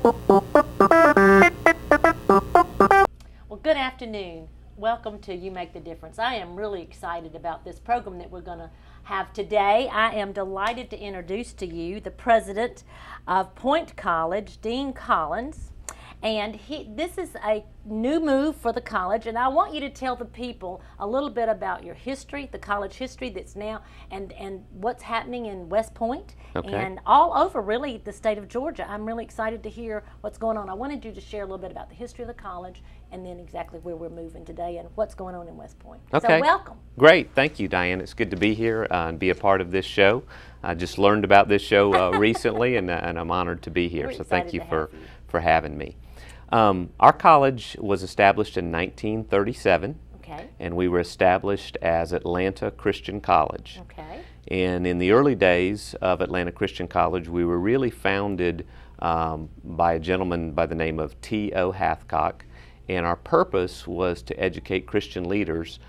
Well, good afternoon. Welcome to You Make the Difference. I am really excited about this program that we're going to have today. I am delighted to introduce to you the president of Point College, Dean Collins. And this is a new move for the college, and I want you to tell the people a little bit about your history, the college history that's now, and what's happening in West Point, and all over really the state of Georgia. I'm really excited to hear what's going on. I wanted you to share a little bit about the history of the college and then exactly where we're moving today and what's going on in West Point. Okay. So welcome. Great. Thank you, Diane. It's good to be here and be a part of this show. I just learned about this show recently, and I'm honored to be here. We're So thank you excited for having me. Our college was established in 1937, and we were established as Atlanta Christian College. And in the early days of Atlanta Christian College, we were really founded by a gentleman by the name of T.O. Hathcock, and our purpose was to educate Christian leaders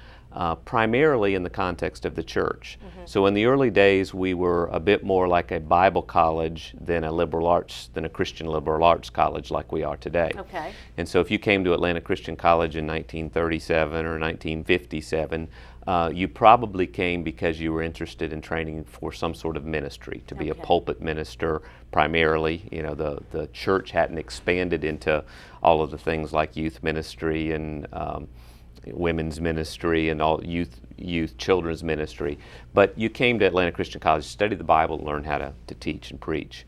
primarily in the context of the church. So in the early days, we were a bit more like a Bible college than a Christian liberal arts college like we are today. And so if you came to Atlanta Christian College in 1937 or 1957, you probably came because you were interested in training for some sort of ministry, to be a pulpit minister primarily. You know, the church hadn't expanded into all of the things like youth ministry and women's ministry and all youth children's ministry, but you came to Atlanta Christian College to study the Bible and learn how to teach and preach.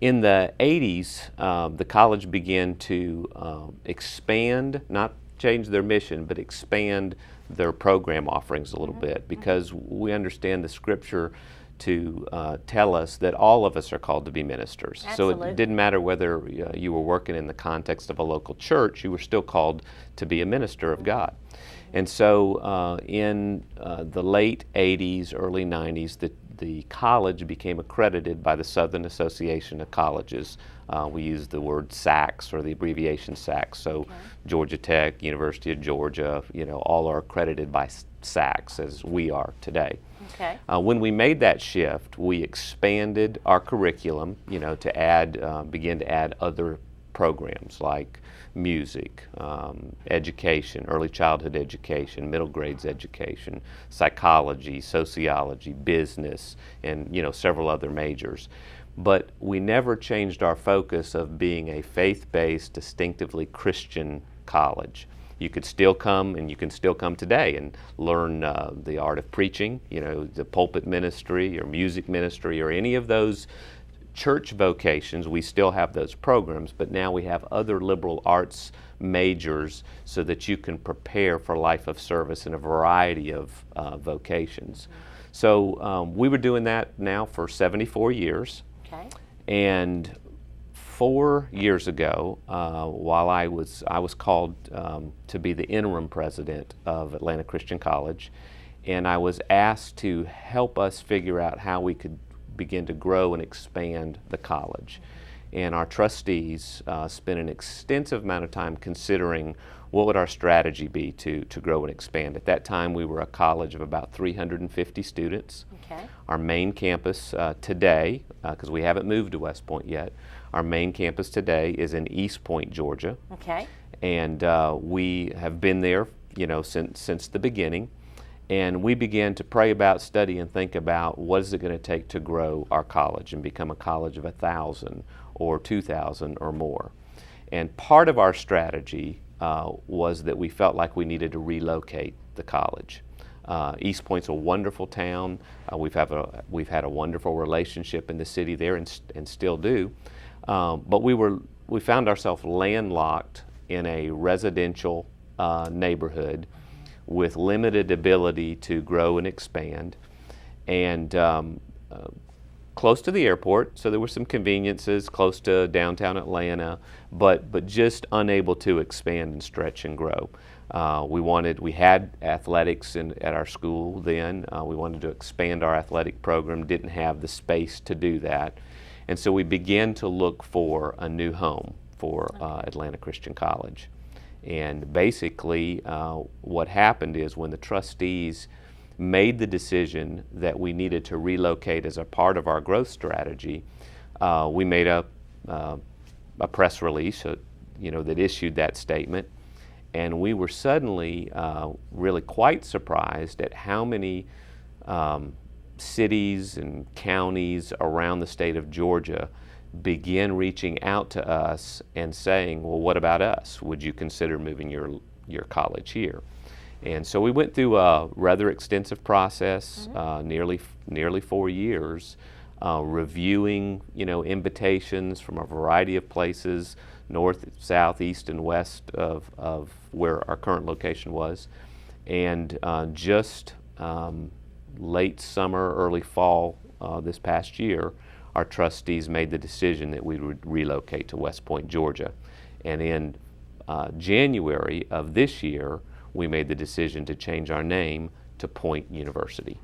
In the 80s, the college began to expand, not change their mission, but expand their program offerings a little bit, because we understand the scripture to tell us that all of us are called to be ministers. So it didn't matter whether you were working in the context of a local church, you were still called to be a minister of God. And so in the late 80s, early 90s, the college became accredited by the Southern Association of Colleges. We use the word SACS, or the abbreviation SACS. So Georgia Tech, University of Georgia, all are accredited by SACS, as we are today. When we made that shift, we expanded our curriculum, to begin to add other programs like music, education, early childhood education, middle grades education, psychology, sociology, business, and several other majors. But we never changed our focus of being a faith-based, distinctively Christian college. You could still come, and you can still come today and learn the art of preaching, the pulpit ministry or music ministry or any of those church vocations. We still have those programs, but now we have other liberal arts majors so that you can prepare for life of service in a variety of vocations. So we were doing that now for 74 years. And 4 years ago, while I was called to be the interim president of Atlanta Christian College, and I was asked to help us figure out how we could begin to grow and expand the college. And our trustees spent an extensive amount of time considering what would our strategy be to grow and expand. At that time, we were a college of about 350 students. Our main campus today, because we haven't moved to West Point yet, our main campus today is in East Point, Georgia. And we have been there, since the beginning. And we began to pray about, study, and think about what is it going to take to grow our college and become a college of 1,000 or 2,000 or more. And part of our strategy was that we felt like we needed to relocate the college. East Point's a wonderful town. We've had a wonderful relationship in the city there, and still do. But we found ourselves landlocked in a residential neighborhood with limited ability to grow and expand, and close to the airport, so there were some conveniences, close to downtown Atlanta, but just unable to expand and stretch and grow. We had athletics at our school then. We wanted to expand our athletic program, didn't have the space to do that. And so we began to look for a new home for Atlanta Christian College. And basically what happened is when the trustees made the decision that we needed to relocate as a part of our growth strategy, we made a a press release, that issued that statement, and we were suddenly really quite surprised at how many cities and counties around the state of Georgia begin reaching out to us and saying, well, what about us? Would you consider moving your college here? And so we went through a rather extensive process, nearly 4 years, reviewing, invitations from a variety of places, north, south, east, and west of where our current location was. And just late summer, early fall this past year, our trustees made the decision that we would relocate to West Point, Georgia. And in January of this year, we made the decision to change our name to Point University.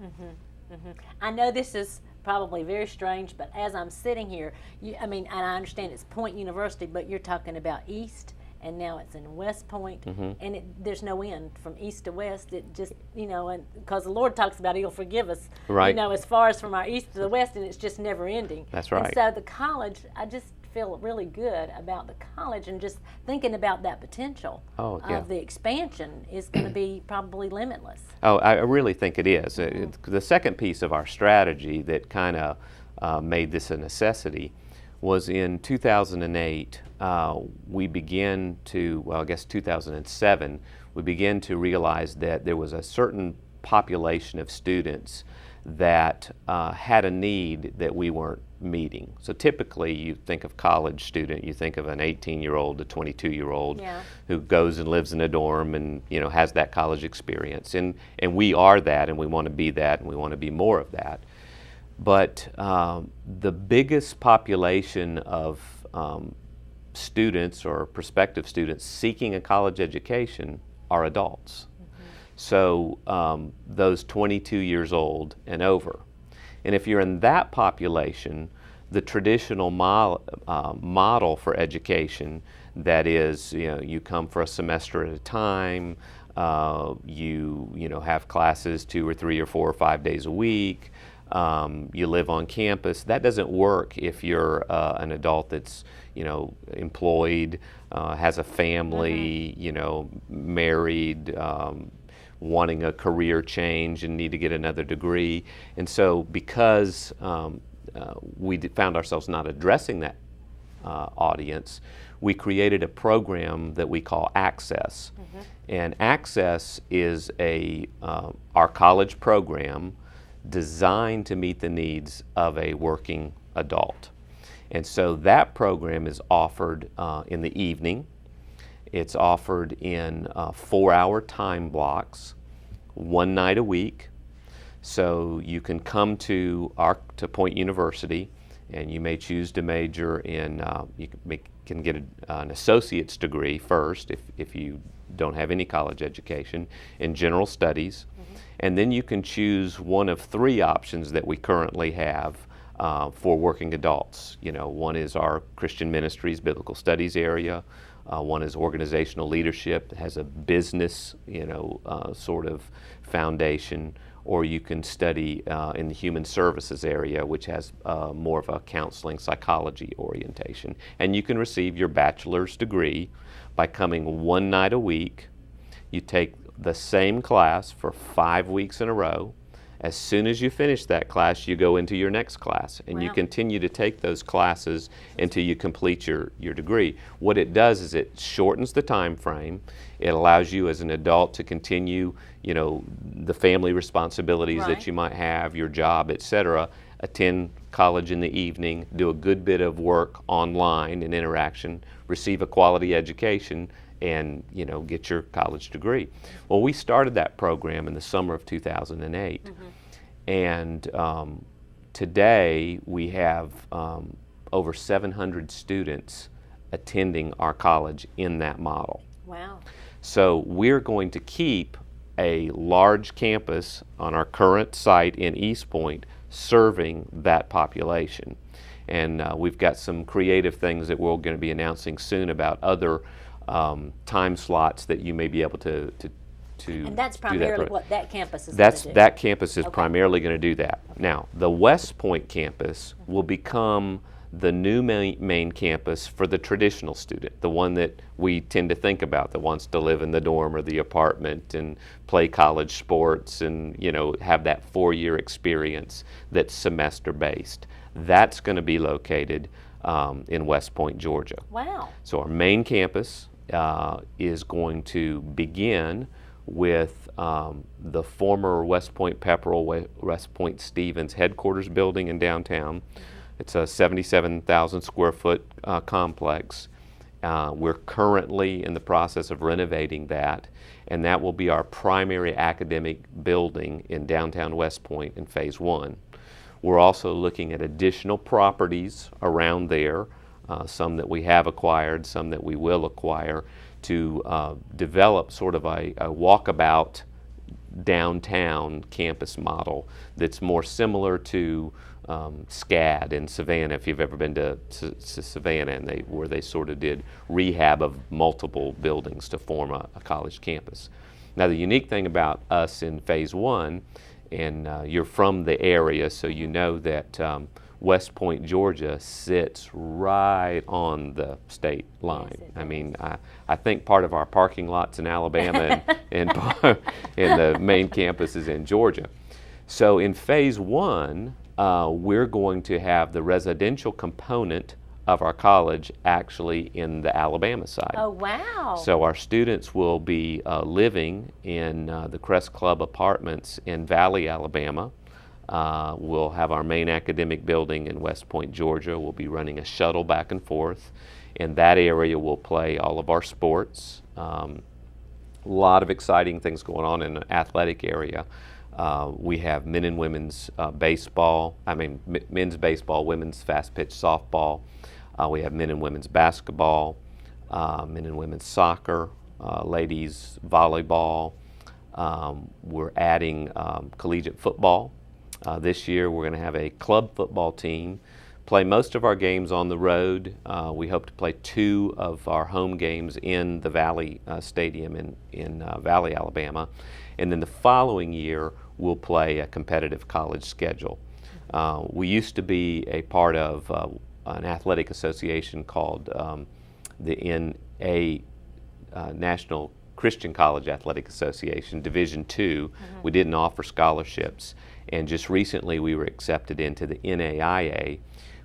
I know this is probably very strange, but as I'm sitting here, and I understand it's Point University, but you're talking about East, and now it's in West Point, and there's no end from east to west. It just, and because the Lord talks about He'll forgive us, right, as far as from our east to the west, and it's just never ending. That's right. And so the college, I just feel really good about the college, and just thinking about that potential of the expansion is going to be probably limitless. Oh, I really think it is. The second piece of our strategy that kind of made this a necessity was in 2008, we began to, 2007, we began to realize that there was a certain population of students that had a need that we weren't meeting. So typically you think of college student, you think of an 18-year-old to 22-year-old who goes and lives in a dorm and has that college experience. And we are that, and we want to be that, and we want to be more of that. But the biggest population of students or prospective students seeking a college education are adults. So those 22 years old and over. And if you're in that population, the traditional model for education, that is, you come for a semester at a time, you have classes 2 or 3 or 4 or 5 days a week, you live on campus. That doesn't work if you're an adult that's employed, has a family, married, wanting a career change and need to get another degree. And so because we found ourselves not addressing that audience, we created a program that we call Access. And Access is our college program designed to meet the needs of a working adult. And so that program is offered in the evening. It's offered in 4-hour time blocks, 1 night a week. So you can come to Point University, and you may choose to major in, you can get an associate's degree first if you don't have any college education, in general studies. And then you can choose one of 3 options that we currently have for working adults. One is our Christian Ministries Biblical Studies area. One is organizational leadership, that has a business, sort of foundation. Or you can study in the human services area, which has more of a counseling psychology orientation. And you can receive your bachelor's degree by coming 1 night a week. You take the same class for 5 weeks in a row. As soon as you finish that class, you go into your next class, and you continue to take those classes until you complete your degree. What it does is it shortens the time frame. It allows you as an adult to continue, the family responsibilities that you might have, your job, etc., attend college in the evening, do a good bit of work online and interaction, receive a quality education, and get your college degree. Well, we started that program in the summer of 2008, and today we have over 700 students attending our college in that model. Wow. So we're going to keep a large campus on our current site in East Point serving that population. And we've got some creative things that we're going to be announcing soon about other time slots that you may be able to and that's primarily what that campus is going to do. That campus is primarily going to do that. Now, the West Point campus will become the new main campus for the traditional student, the one that we tend to think about, that wants to live in the dorm or the apartment and play college sports and, you know, have that 4-year experience that's semester based. That's going to be located in West Point, Georgia. Wow. So our main campus is going to begin with the former West Point Pepperell, West Point Stevens headquarters building in downtown. It's a 77,000 square foot complex. We're currently in the process of renovating that, and that will be our primary academic building in downtown West Point in phase 1. We're also looking at additional properties around there, some that we have acquired, some that we will acquire, to develop sort of a walkabout downtown campus model that's more similar to SCAD in Savannah, if you've ever been to Savannah, and where they sort of did rehab of multiple buildings to form a college campus. Now, the unique thing about us in phase 1, and you're from the area, so you know that West Point, Georgia sits right on the state line. Yes, I mean, I think part of our parking lot's in Alabama and the main campus is in Georgia. So in phase 1, we're going to have the residential component of our college actually in the Alabama side. Oh, wow. So our students will be living in the Crest Club apartments in Valley, Alabama. We'll have our main academic building in West Point, Georgia. We'll be running a shuttle back and forth. In that area, we'll play all of our sports. A lot of exciting things going on in the athletic area. We have men and women's baseball, men's baseball, women's fast pitch softball. We have men and women's basketball, men and women's soccer, ladies volleyball. We're adding collegiate football. This year we're going to have a club football team, play most of our games on the road. We hope to play 2 of our home games in the Valley Stadium in Valley, Alabama. And then the following year we'll play a competitive college schedule. We used to be a part of an athletic association called the NA National Christian College Athletic Association, Division II. We didn't offer scholarships. And just recently we were accepted into the NAIA,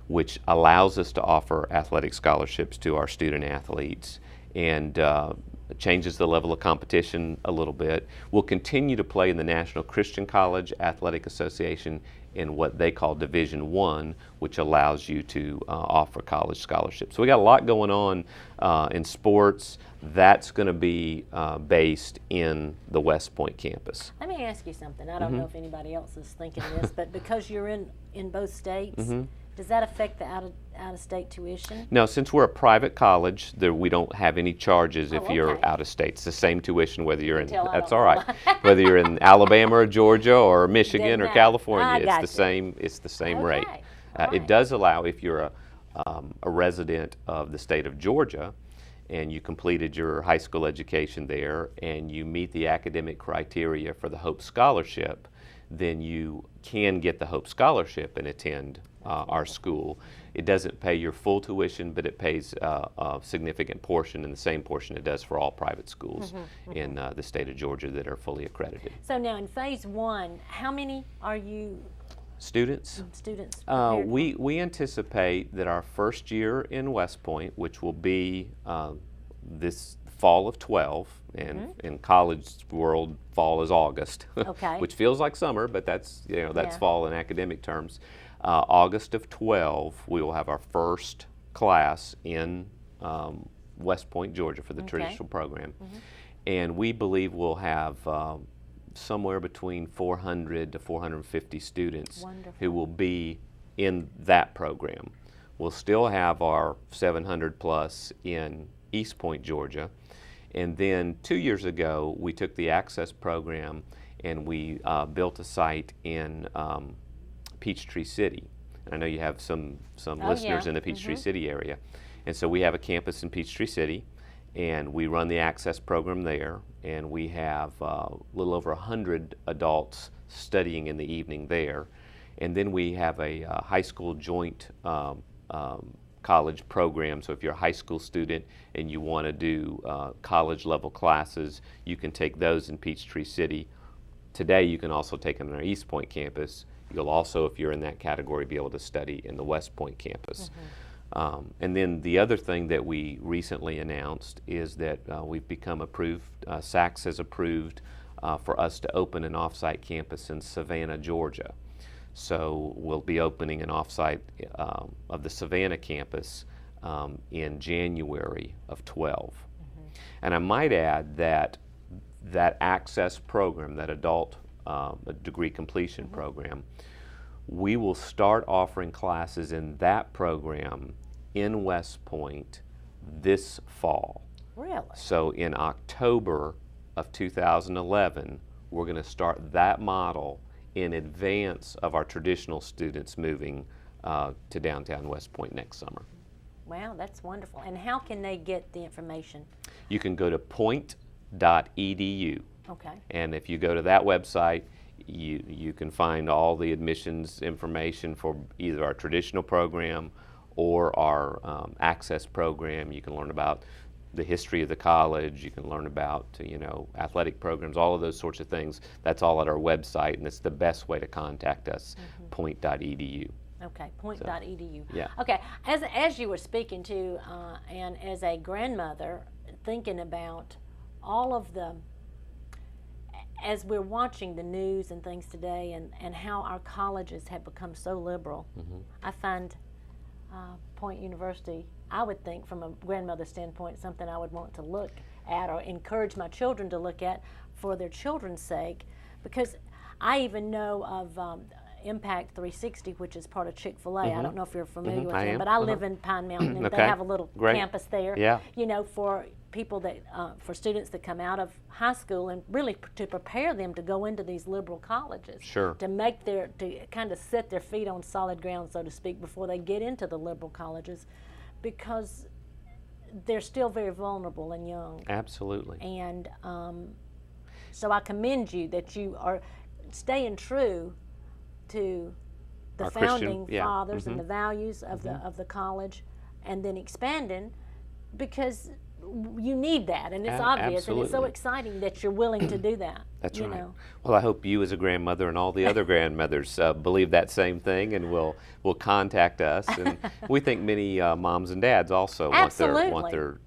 which allows us to offer athletic scholarships to our student athletes and changes the level of competition a little bit. We'll continue to play in the National Christian College Athletic Association in what they call Division I, which allows you to offer college scholarships. So we got a lot going on in sports. That's going to be based in the West Point campus. Let me ask you something. I don't know if anybody else is thinking this, but because you're in both states, does that affect the out-of-state tuition? No, since we're a private college, we don't have any charges if you're out of state. It's the same tuition whether you're in, that's all right, whether you're in Alabama or Georgia or Michigan or California, it's the same rate. It does allow, if you're a resident of the state of Georgia and you completed your high school education there and you meet the academic criteria for the Hope Scholarship, then you can get the Hope Scholarship and attend our school. It doesn't pay your full tuition, but it pays a significant portion, and the same portion it does for all private schools in the state of Georgia that are fully accredited. So now in phase 1, how many are you students? We anticipate that our first year in West Point, which will be this fall of 12, and in college world, fall is August, which feels like summer, but that's fall in academic terms. August of 12, we will have our first class in West Point, Georgia for the traditional program. And we believe we'll have somewhere between 400 to 450 students who will be in that program. We'll still have our 700 plus in East Point, Georgia. And then 2 years ago, we took the Access program and we built a site in Peachtree City. And I know you have some listeners in the Peachtree City area. And so we have a campus in Peachtree City, and we run the Access program there, and we have a little over 100 adults studying in the evening there. And then we have a high school joint college program. So if you're a high school student and you want to do college level classes, you can take those in Peachtree City. Today you can also take them on our East Point campus. You'll also, if you're in that category, be able to study in the West Point campus. And then the other thing that we recently announced is that we've become approved, SACS has approved for us to open an off-site campus in Savannah, Georgia. So we'll be opening an off-site of the Savannah campus in January of 12. And I might add that that access program, that adult degree completion program, we will start offering classes in that program in West Point this fall. Really? So in October of 2011, we're going to start that model in advance of our traditional students moving to downtown West Point next summer. Wow, that's wonderful. And how can they get the information? You can go to point.edu. Okay. And if you go to that website, you can find all the admissions information for either our traditional program or our access program. You can learn about the history of the college. You can learn about athletic programs, all of those sorts of things. That's all at our website, and it's the best way to contact us, point.edu. Okay, point.edu. Yeah. Okay, as you were speaking to, and as a grandmother, thinking about all of the, as we're watching the news and things today, and how our colleges have become so liberal, I find Point University, I would think from a grandmother standpoint, something I would want to look at or encourage my children to look at for their children's sake, because I even know of Impact 360, which is part of Chick-fil-A. I don't know if you're familiar with them, but I live in Pine Mountain, and they have a little campus there, for people that, for students that come out of high school, and really to prepare them to go into these liberal colleges. Sure. To kind of set their feet on solid ground, so to speak, before they get into the liberal colleges, because they're still very vulnerable and young. Absolutely. And so I commend you that you are staying true to the Our founding Christian, fathers and the values of the college, and then expanding, because you need that, and it's obvious, and it's so exciting that you're willing to do that. That's right. Well, I hope you as a grandmother and all the other grandmothers believe that same thing, and will contact us. And we think many moms and dads also want their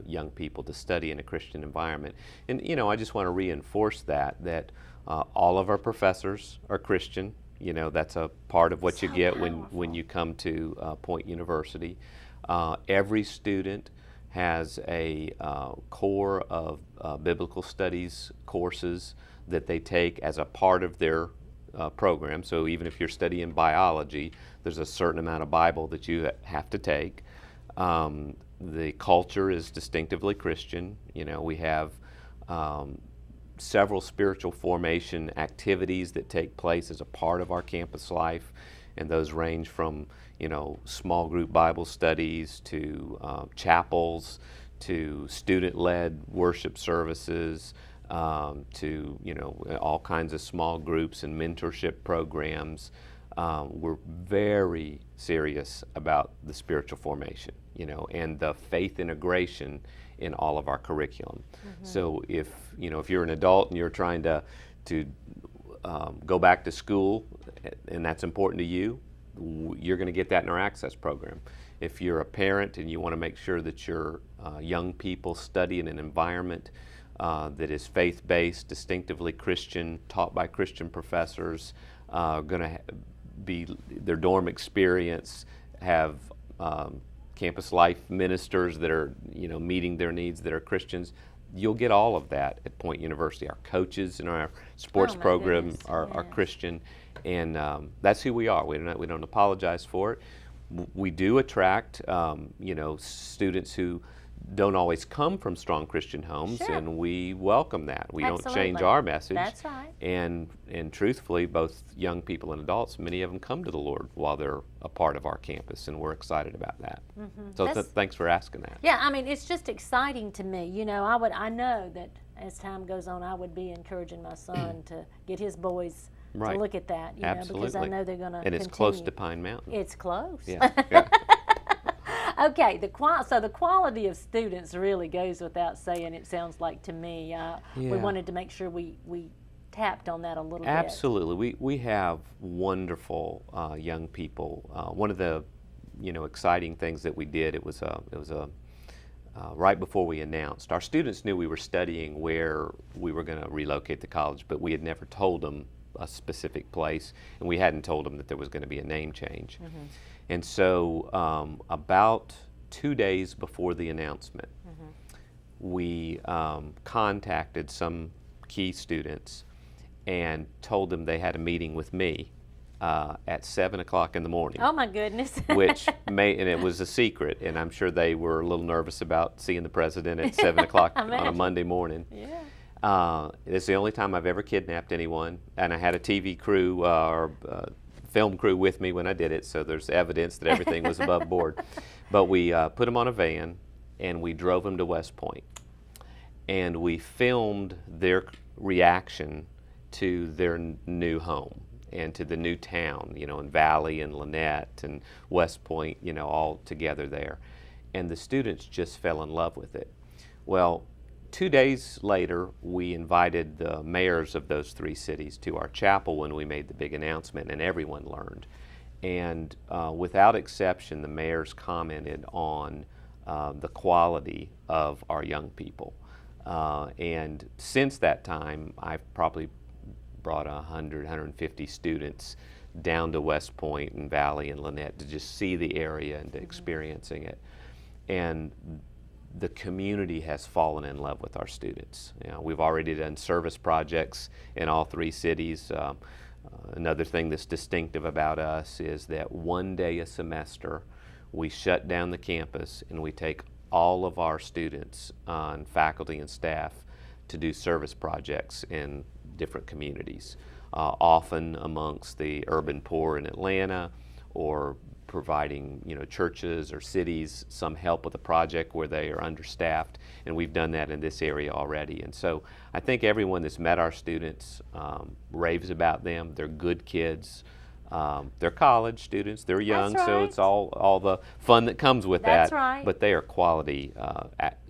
young people to study in a Christian environment. And I just want to reinforce that all of our professors are Christian. That's a part of what you get when you come to Point University. Every student has a core of biblical studies courses that they take as a part of their program. So even if you're studying biology, there's a certain amount of Bible that you have to take. The culture is distinctively Christian. We have several spiritual formation activities that take place as a part of our campus life, and those range from small group Bible studies to chapels, to student-led worship services, to all kinds of small groups and mentorship programs. We're very serious about the spiritual formation, and the faith integration in all of our curriculum. So if you're an adult and you're trying to go back to school, and that's important to you, you're going to get that in our access program. If you're a parent and you want to make sure that your young people study in an environment that is faith-based, distinctively Christian, taught by Christian professors, going to be their dorm experience, have campus life ministers that are meeting their needs that are Christians, you'll get all of that at Point University. Our coaches in our sports program are Christian, and that's who we are. We don't apologize for it. We do attract students who don't always come from strong Christian homes, and we welcome that. We don't change our message. That's right. And truthfully, both young people and adults, many of them come to the Lord while they're a part of our campus, and we're excited about that. So thanks for asking that. Yeah, it's just exciting to me. I know that as time goes on, I would be encouraging my son to get his boys to look at that, Absolutely. because I know they're going to And it's close to Pine Mountain. It's close. Yeah. Okay, so the quality of students really goes without saying, it sounds like to me. We wanted to make sure we tapped on that a little bit. Absolutely. We have wonderful young people. One of the exciting things that we did, it was right before we announced. Our students knew we were studying where we were going to relocate to college, but we had never told them a specific place, and we hadn't told them that there was going to be a name change. Mm-hmm. And so about 2 days before the announcement, mm-hmm. we contacted some key students and told them they had a meeting with me at 7 o'clock in the morning. Oh my goodness. And it was a secret, and I'm sure they were a little nervous about seeing the president at 7 o'clock on a Monday morning. Yeah. It's the only time I've ever kidnapped anyone, and I had a TV crew or film crew with me when I did it, so there's evidence that everything was above board. But we put them on a van, and we drove them to West Point, and we filmed their reaction to their new home and to the new town, in Valley and Lynette and West Point, all together there. And the students just fell in love with it. Well, 2 days later, we invited the mayors of those 3 cities to our chapel when we made the big announcement, and everyone learned. And without exception, the mayors commented on the quality of our young people. And since that time, I've probably brought 150 students down to West Point and Valley and Lynette to just see the area and to experiencing it. And the community has fallen in love with our students. We've already done service projects in all 3 cities. Another thing that's distinctive about us is that 1 day a semester we shut down the campus and we take all of our students and faculty and staff to do service projects in different communities, often amongst the urban poor in Atlanta, or providing churches or cities some help with a project where they are understaffed, and we've done that in this area already. And so I think everyone that's met our students raves about them. They're good kids. They're college students. They're young, right. So it's all the fun that comes with That's that. Right. But they are quality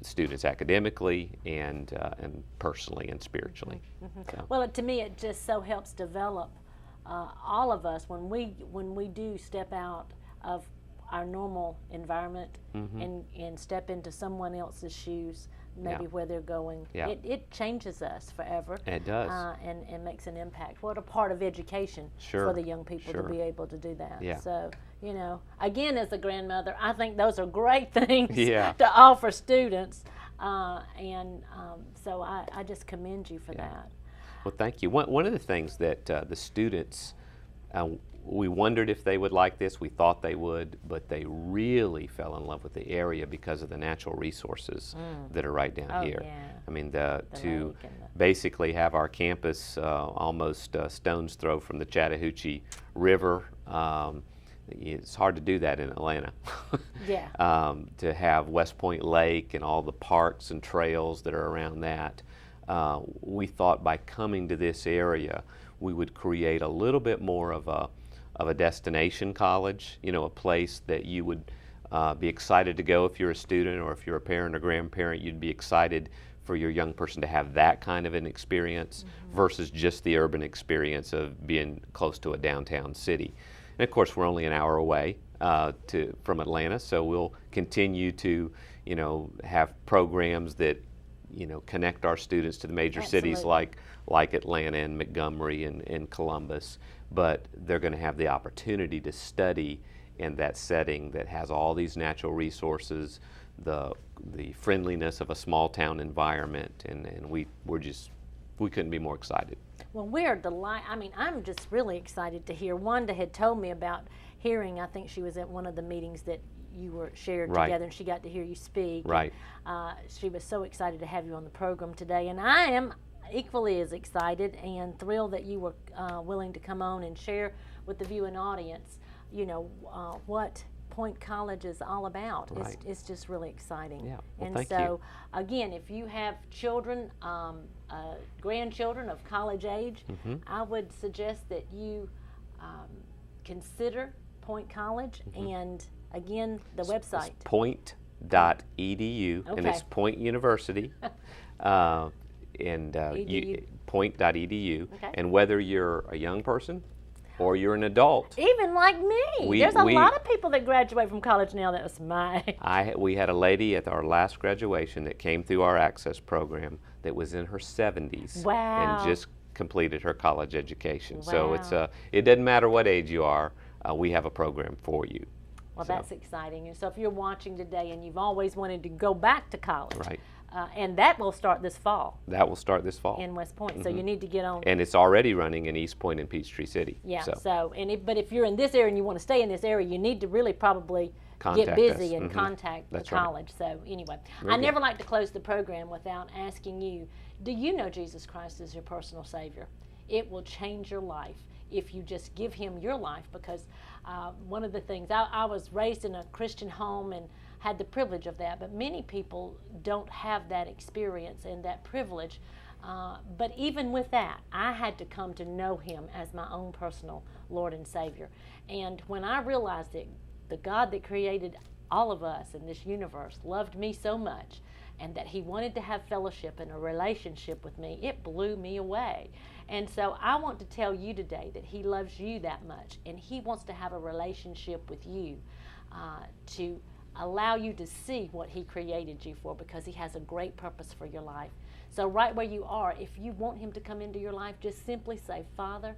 students academically and personally and spiritually. Mm-hmm. So. Well, to me, it just so helps develop all of us when we do step out of our normal environment mm-hmm. and step into someone else's shoes, maybe where they're going. Yeah. It changes us forever. It does. And makes an impact. What a part of education for the young people to be able to do that. Yeah. So, again, as a grandmother, I think those are great things to offer students. So I just commend you for that. Well, thank you. One of the things that the students, we wondered if they would like this. We thought they would, but they really fell in love with the area because of the natural resources that are right down here. Yeah. I mean, to basically have our campus almost a stone's throw from the Chattahoochee River. It's hard to do that in Atlanta. To have West Point Lake and all the parks and trails that are around that. We thought by coming to this area, we would create a little bit more of a destination college, a place that you would be excited to go if you're a student, or if you're a parent or grandparent, you'd be excited for your young person to have that kind of an experience mm-hmm. versus just the urban experience of being close to a downtown city. And of course, we're only an hour away from Atlanta, so we'll continue to, have programs that, connect our students to the major Absolutely. Cities like Atlanta and Montgomery and Columbus. But they're going to have the opportunity to study in that setting that has all these natural resources, the friendliness of a small town environment, and we couldn't be more excited. Well, we're delighted. I mean, I'm just really excited to hear. Wanda had told me about hearing, I think she was at one of the meetings that you were shared right. together, and she got to hear you speak. Right. She was so excited to have you on the program today, and I am equally as excited and thrilled that you were willing to come on and share with the viewing audience, what Point College is all about. Right. It's just really exciting. Yeah. Well, and thank so, you. Again, if you have children, grandchildren of college age, mm-hmm. I would suggest that you consider Point College mm-hmm. and Again, the website. It's point.edu, and it's Point University. Point.edu. Okay. And whether you're a young person or you're an adult. Even like me. There's a lot of people that graduate from college now that was my age. We had a lady at our last graduation that came through our Access program that was in her 70s. Wow. And just completed her college education. Wow. So it doesn't matter what age you are, we have a program for you. Well, that's exciting. And so if you're watching today and you've always wanted to go back to college, right. And that will start this fall. That will start this fall. In West Point. So you need to get on. And it's already running in East Point and Peachtree City. Yeah, but if you're in this area and you want to stay in this area, you need to really probably get busy and contact the college. Right. So anyway, I never like to close the program without asking you, do you know Jesus Christ as your personal Savior? It will change your life if you just give Him your life, because one of the things, I was raised in a Christian home and had the privilege of that, but many people don't have that experience and that privilege. But even with that, I had to come to know Him as my own personal Lord and Savior. And when I realized that the God that created all of us in this universe loved me so much, and that He wanted to have fellowship and a relationship with me, it blew me away. And so I want to tell you today that He loves you that much, and He wants to have a relationship with you to allow you to see what He created you for, because He has a great purpose for your life. So right where you are, if you want Him to come into your life, just simply say, Father,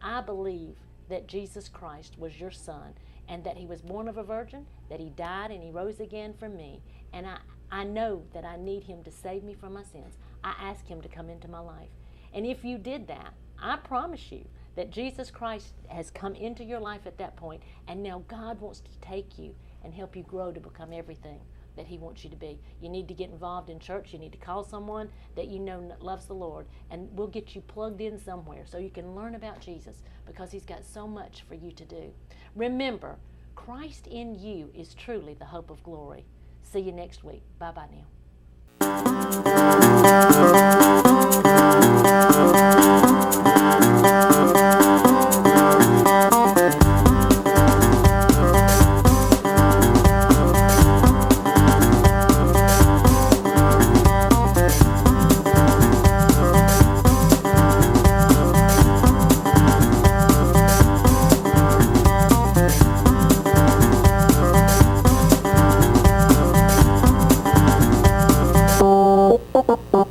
I believe that Jesus Christ was your Son, and that He was born of a virgin, that He died and He rose again for me, and I know that I need Him to save me from my sins. I ask Him to come into my life. And if you did that, I promise you that Jesus Christ has come into your life at that point, and now God wants to take you and help you grow to become everything that He wants you to be. You need to get involved in church. You need to call someone that you know loves the Lord, and we'll get you plugged in somewhere so you can learn about Jesus, because He's got so much for you to do. Remember, Christ in you is truly the hope of glory. See you next week. Bye-bye now. Oh,